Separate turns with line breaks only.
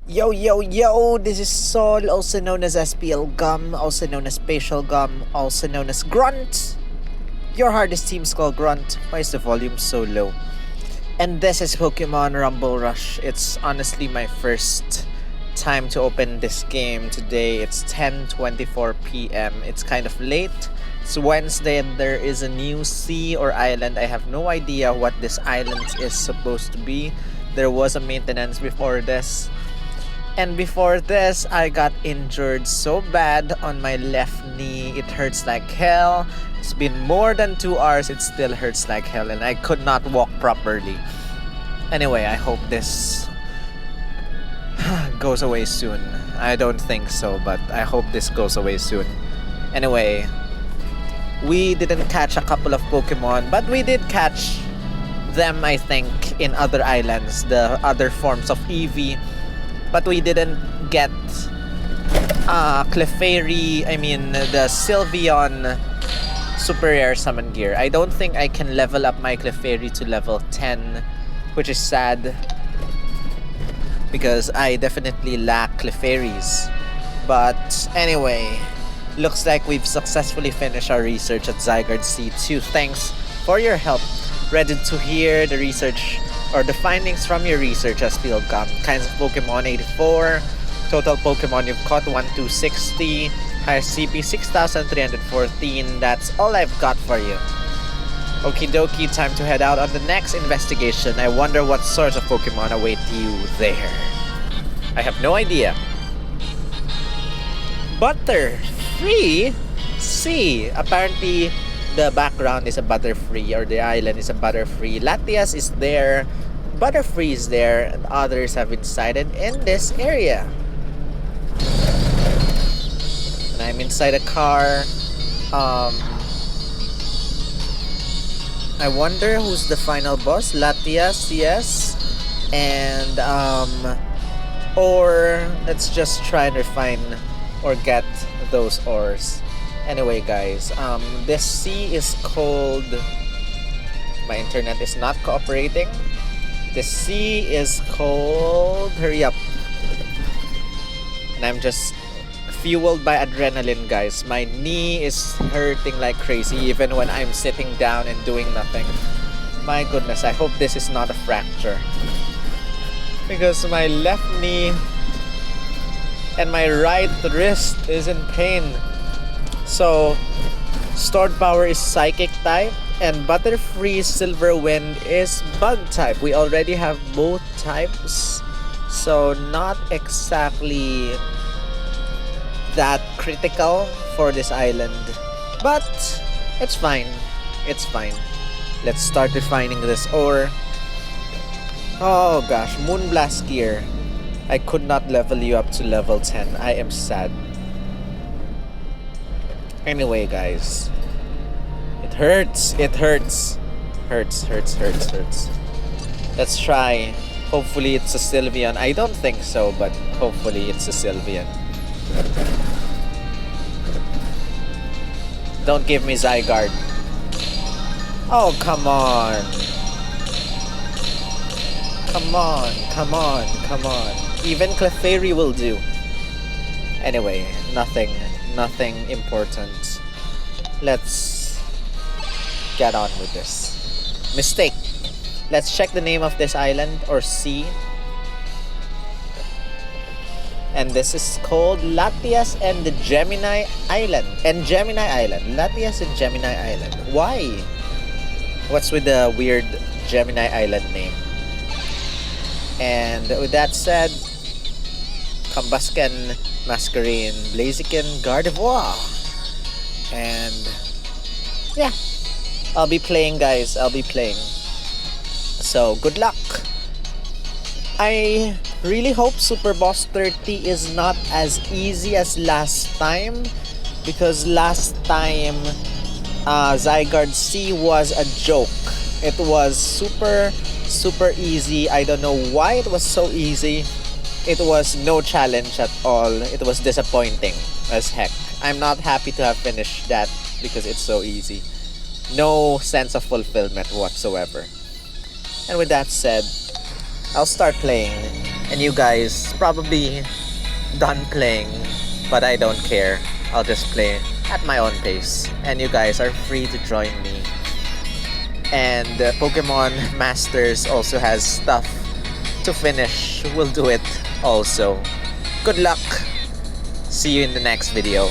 Yo, yo, yo, this is Sol, also known as SPL Gum, also known as Spatial Gum, also known as Grunt. Your hardest team's called Grunt. Why is the volume so low? And this is Pokemon Rumble Rush. It's honestly my first time to open this game today. It's 10:24 p.m. It's kind of late. It's Wednesday and there is a new sea or island. I have no idea what this island is supposed to be. There was a maintenance before this. And before this, I got injured so bad on my left knee. It hurts like hell. It's been more than 2 hours. It still hurts like hell. And I could not walk properly. Anyway, I hope this goes away soon. I don't think so, but I hope this goes away soon. Anyway, we didn't catch a couple of Pokemon, but we did catch them, I think, in other islands. The other forms of Eevee. But we didn't get Clefairy, the Sylveon Super Rare Summon Gear. I don't think I can level up my Clefairy to level 10, which is sad because I definitely lack Clefairies. But anyway, looks like we've successfully finished our research at Zygarde C2. Thanks for your help. Ready to hear the research or the findings from your research as field gum. Kinds of Pokemon 84, total Pokemon you've caught 1260, highest CP 6314. That's all I've got for you. Okie dokie, time to head out on the next investigation. I wonder what sorts of Pokemon await you there. I have no idea. Butterfree? See, apparently the background is a Butterfree, or the island is a Butterfree. Latias is there, Butterfree is there, and others have been sighted in this area. And I'm inside a car. I wonder who's the final boss. Latias, yes. And or let's just try and refine or get those ores. Anyway, guys, this sea is called... My internet is not cooperating. The sea is called... Hurry up. And I'm just fueled by adrenaline, guys. My knee is hurting like crazy even when I'm sitting down and doing nothing. My goodness, I hope this is not a fracture. Because my left knee and my right wrist is in pain. So, stored power is Psychic type, and Butterfree Silver Wind is Bug type. We already have both types, so not exactly that critical for this island. But, it's fine. It's fine. Let's start refining this ore. Oh gosh, Moonblast Gear. I could not level you up to level 10. I am sad. Anyway, guys, it hurts. It hurts. Hurts. Let's try. Hopefully it's a Sylveon. I don't think so, but hopefully it's a Sylveon. Don't give me Zygarde. Oh, come on. Come on. Even Clefairy will do. Anyway, nothing important. Let's get on with this. Mistake. Let's check the name of this island or sea. And this is called Latias and the Gemini Island. Latias and Gemini Island. Why? What's with the weird Gemini Island name? And with that said, Combusken, Masquerain, Blaziken, Gardevoir. And yeah, I'll be playing, guys. So good luck. I really hope Super Boss 30 is not as easy as last time, because last time Zygarde C was a joke. It was super easy. I don't know why it was so easy. It was no challenge at all. It was disappointing as heck. I'm not happy to have finished that because it's so easy. No sense of fulfillment whatsoever. And with that said, I'll start playing. And you guys probably done playing, but I don't care. I'll just play at my own pace. And you guys are free to join me. And Pokemon Masters also has stuff to finish. We'll do it also. Good luck. See you in the next video.